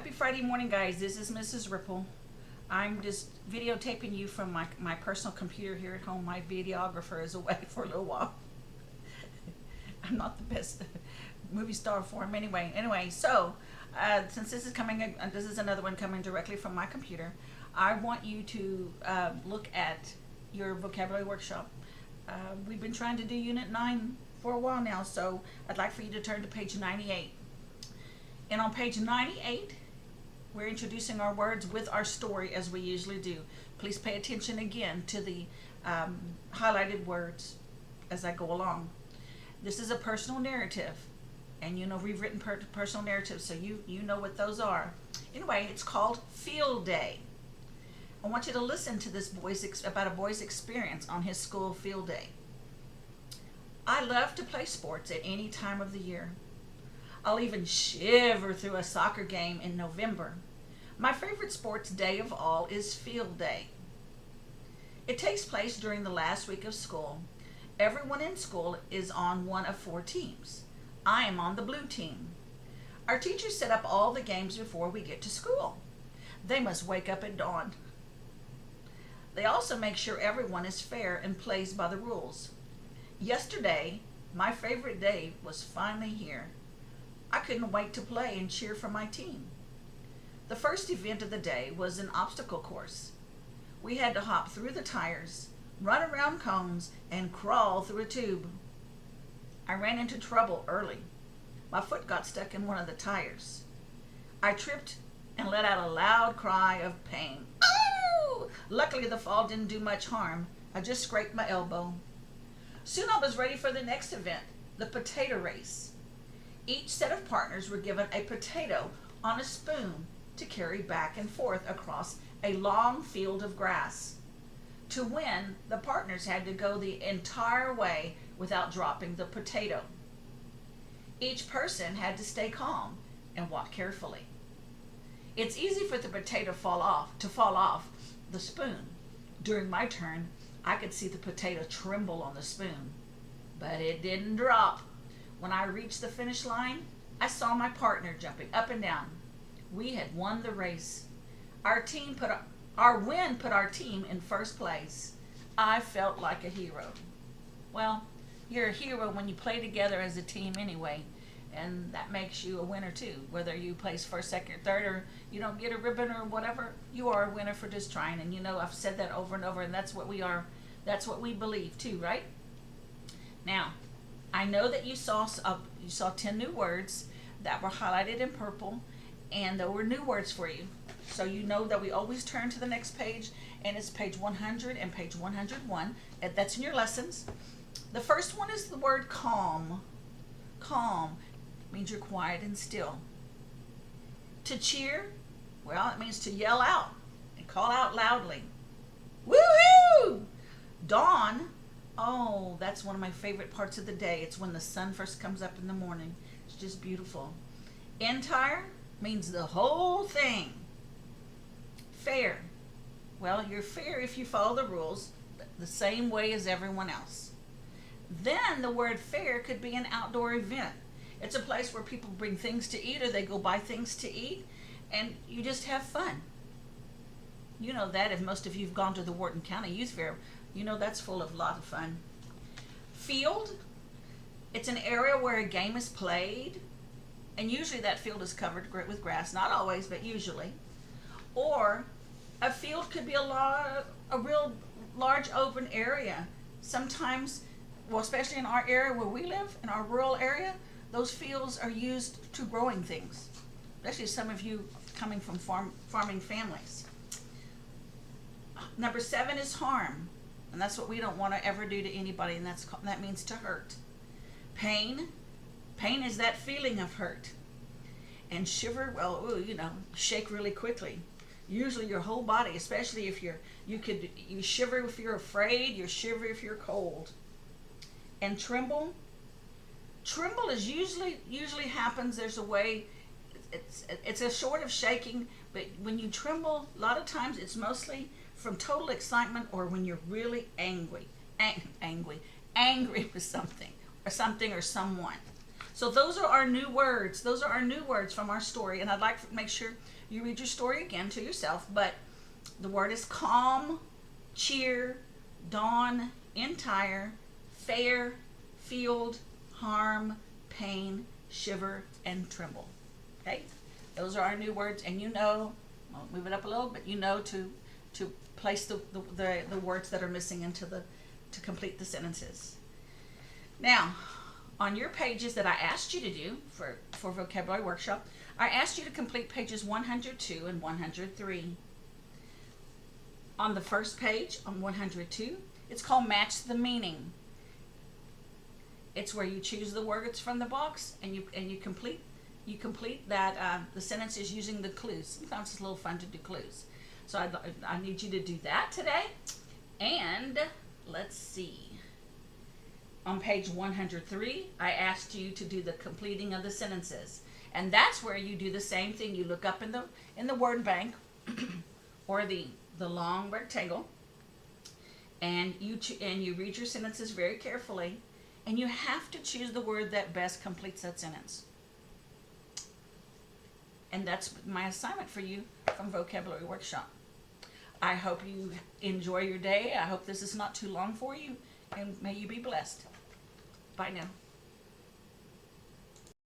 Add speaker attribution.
Speaker 1: Happy Friday morning, guys. This is Mrs. Ripple. I'm just videotaping you from my personal computer here at home. My videographer is away for a little while. I'm not the best movie star for him anyway. So since this is another one coming directly from my computer, I want you to look at your vocabulary workshop. We've been trying to do Unit 9 for a while now, so I'd like for you to turn to page 98. And on page 98, we're introducing our words with our story as we usually do. Please pay attention again to the highlighted words as I go along. This is a personal narrative, and we've written personal narratives, so you know what those are. Anyway, it's called Field Day. I want you to listen to this about a boy's experience on his school field day. I love to play sports at any time of the year. I'll even shiver through a soccer game in November. My favorite sports day of all is field day. It takes place during the last week of school. Everyone in school is on one of 4 teams. I am on the blue team. Our teachers set up all the games before we get to school. They must wake up at dawn. They also make sure everyone is fair and plays by the rules. Yesterday, my favorite day was finally here. I couldn't wait to play and cheer for my team. The first event of the day was an obstacle course. We had to hop through the tires, run around cones, and crawl through a tube. I ran into trouble early. My foot got stuck in one of the tires. I tripped and let out a loud cry of pain. Oh! Luckily, the fall didn't do much harm. I just scraped my elbow. Soon I was ready for the next event, the potato race. Each set of partners were given a potato on a spoon to carry back and forth across a long field of grass. To win, the partners had to go the entire way without dropping the potato. Each person had to stay calm and walk carefully. It's easy for the potato to fall off the spoon. During my turn, I could see the potato tremble on the spoon, but it didn't drop. When I reached the finish line, I saw my partner jumping up and down. We had won the race. Our win put our team in first place. I felt like a hero. Well, you're a hero when you play together as a team anyway, and that makes you a winner too. Whether you place first, second, or third, or you don't get a ribbon or whatever, you are a winner for just trying. And I've said that over and over, and that's what we are. That's what we believe too, right? Now, I know that you saw 10 new words that were highlighted in purple, and there were new words for you. So you know that we always turn to the next page, and it's page 100 and page 101. And that's in your lessons. The first one is the word calm. Calm means you're quiet and still. To cheer, well, it means to yell out and call out loudly. Woohoo! Dawn, oh, that's one of my favorite parts of the day. It's when the sun first comes up in the morning. It's just beautiful. Entire means the whole thing. Fair, well, you're fair if you follow the rules the same way as everyone else. Then the word fair could be an outdoor event. It's a place where people bring things to eat or they go buy things to eat, and you just have fun. You know that if most of you have gone to the Wharton County Youth Fair, that's full of a lot of fun. Field, it's an area where a game is played, and usually that field is covered with grass. Not always, but usually. Or a field could be a real large open area. Sometimes, well, especially in our area where we live, in our rural area, those fields are used to growing things, especially some of you coming from farming families. Number 7 is harm, and that's what we don't want to ever do to anybody, and that means to hurt. Pain is that feeling of hurt. And shiver, well, shake really quickly. Usually your whole body, especially if you shiver if you're afraid, you shiver if you're cold. And tremble is usually happens. There's a way. It's a sort of shaking, but when you tremble, a lot of times it's mostly from total excitement or when you're really angry with something or someone. So those are our new words. Those are our new words from our story. And I'd like to make sure you read your story again to yourself. But the word is calm, cheer, dawn, entire, fair, field, harm, pain, shiver, and tremble. Okay? Those are our new words. And you know, I'll move it up a little, but you know to place the words that are missing into to complete the sentences. Now, on your pages that I asked you to do for vocabulary workshop, I asked you to complete pages 102 and 103. On the first page, on 102, it's called Match the Meaning. It's where you choose the words from the box and you complete that the sentences using the clues. Sometimes it's a little fun to do clues. So I need you to do that today. And let's see. On page 103, I asked you to do the completing of the sentences. And that's where you do the same thing. You look up in the word bank or the long rectangle, and you read your sentences very carefully, and you have to choose the word that best completes that sentence. And that's my assignment for you from Vocabulary Workshop. I hope you enjoy your day. I hope this is not too long for you, and may you be blessed. Bye now.